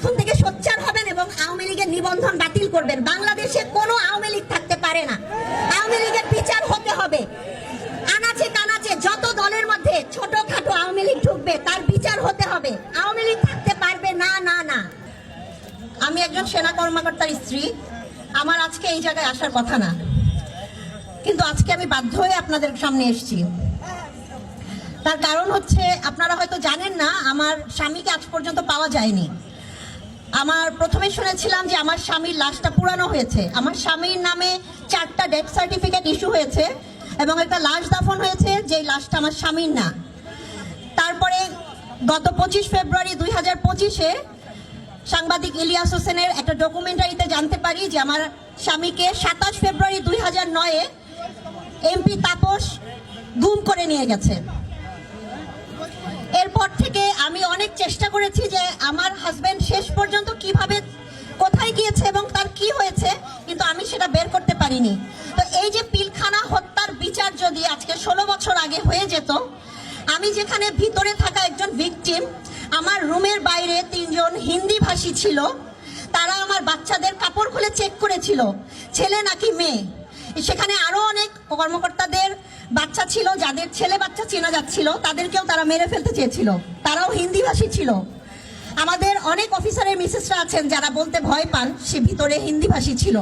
এখন থেকে সোচ্চার হবেন এবং আওয়ামী লীগের নিবন্ধন বাতিল করবেন। বাংলাদেশে কোনো আওয়ামী লীগ থাকতে পারে না। আওয়ামী লীগের বিচার হতে হবে। আনাচে কানাচে যত দলের মধ্যে ছোটখাটো আওয়ামী লীগ ঢুকবে তার বিচার হতে হবে। আওয়ামী লীগ থাকতে পারবে না না না। আমি একজন সেনা কর্মকর্তার স্ত্রী, আমার আজকে এই জায়গায় আসার কথা না, কিন্তু আজকে আমি বাধ্য হয়ে আপনাদের সামনে এসেছি। তার কারণ হচ্ছে, আপনারা হয়তো জানেন না, আমার স্বামীকে আজ পর্যন্ত পাওয়া যায়নি। আমার প্রথমে শুনেছিলাম যে আমার স্বামীর লাশটা পুরানো হয়েছে। আমার স্বামীর নামে 4টা ডেথ সার্টিফিকেট ইস্যু হয়েছে এবং একটা লাশ দাফন হয়েছে, যে লাশটা আমার স্বামীর না। তারপরে গত 25 ফেব্রুয়ারি 2025-এ সাংবাদিক ইলিয়াস হোসেনের একটা ডকুমেন্টারিতে জানতে পারি যে আমার স্বামীকে 27 ফেব্রুয়ারি 2009-এ এমপি তাপস গুম করে নিয়ে গেছে। এরপর থেকে আমি অনেক চেষ্টা করেছি যে আমার হাজবেন্ড শেষ পর্যন্ত কিভাবে, কোথায় গিয়েছে এবং তার কি হয়েছে, কিন্তু আমি সেটা বের করতে পারিনি। তো এই যে পিলখানা হত্যার বিচার যদি আজকে 16 বছর আগে হয়ে যেত, আমি যেখানে ভিতরে থাকা একজন ভিকটিম, আমার রুমের বাইরে 3 জন হিন্দি ভাষী ছিল, তারা আমার বাচ্চাদের কাপড় খুলে চেক করেছিল ছেলে নাকি মেয়ে। সেখানে আরো অনেক কর্মকর্তাদের বাচ্চা ছিল, যাদের ছেলে বাচ্চা চেনা যাচ্ছিল, তাদেরকেও তারা মেরে ফেলতে চেয়েছিল, তারাও হিন্দি ভাষী ছিল। আমাদের অনেক অফিসারের মিসেসরা আছেন যারা বলতে ভয় পান সে ভিতরে হিন্দি ভাষী ছিল।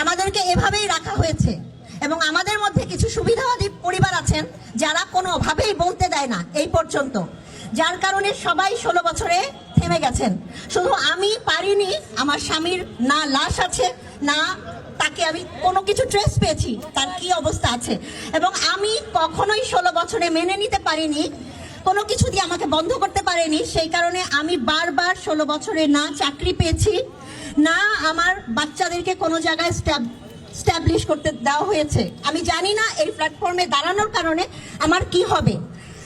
আমাদেরকে এভাবেই রাখা হয়েছে এবং আমাদের মধ্যে কিছু সুবিধাবাদী পরিবার আছেন যারা কোনোভাবেই বলতে দেয় না এই পর্যন্ত, যার কারণে সবাই 16 বছরে থেমে গেছেন। শুধু আমি পারিনি, আমার স্বামীর না লাশ আছে, না তাকে আমি কোনো কিছু ট্রেস পেয়েছি তার কি অবস্থা আছে, এবং আমি কখনোই 16 বছরে মেনে নিতে পারিনি, কোনো কিছু দিয়ে আমাকে বন্ধ করতে পারেনি। সেই কারণে আমি বারবার 16 বছরে না চাকরি পেয়েছি, না আমার বাচ্চাদেরকে কোনো জায়গায় স্ট্যাবলিশ করতে দেওয়া হয়েছে। আমি জানি না এই প্ল্যাটফর্মে দাঁড়ানোর কারণে আমার কি হবে।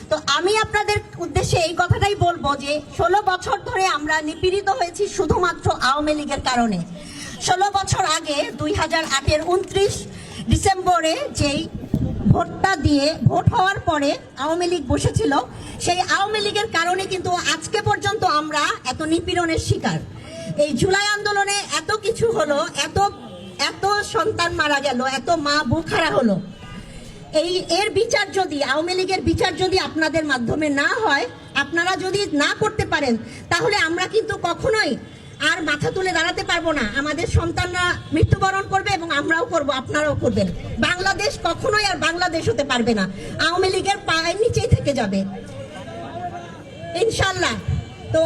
তো আমি আপনাদের উদ্দেশ্যে এই কথাটাই বলবো যে 16 বছর ধরে আমরা নিপীড়িত হয়েছি শুধুমাত্র আওয়ামী লীগের কারণে। 16 বছর আগে 2008-এর 29 ডিসেম্বরে যেই ভোটটা দিয়ে ভোট হওয়ার পরে আওয়ামী লীগ বসেছিল, সেই আওয়ামী লীগের কারণে কিন্তু আজকে পর্যন্ত আমরা এত নিপীড়নের শিকার। এই জুলাই আন্দোলনে এত কিছু হলো, এত সন্তান মারা গেল, এত মা বুক হারা হলো। এর বিচার যদি, আওয়ামী লীগের বিচার যদি আপনাদের মাধ্যমে না হয়, আপনারা যদি না করতে পারেন, তাহলে আমরা কিন্তু কখনোই আর মাথা তুলে দাঁড়াতে পারবো না। আমাদের সন্তানরা মৃত্যুবরণ করবে এবং আমরাও করব, আপনারাও করবেন। বাংলাদেশ কখনোই আর বাংলাদেশ হতে পারবে না, আওয়ামী লীগের পায়ের নিচেই থেকে যাবে ইনশাল্লাহ। তো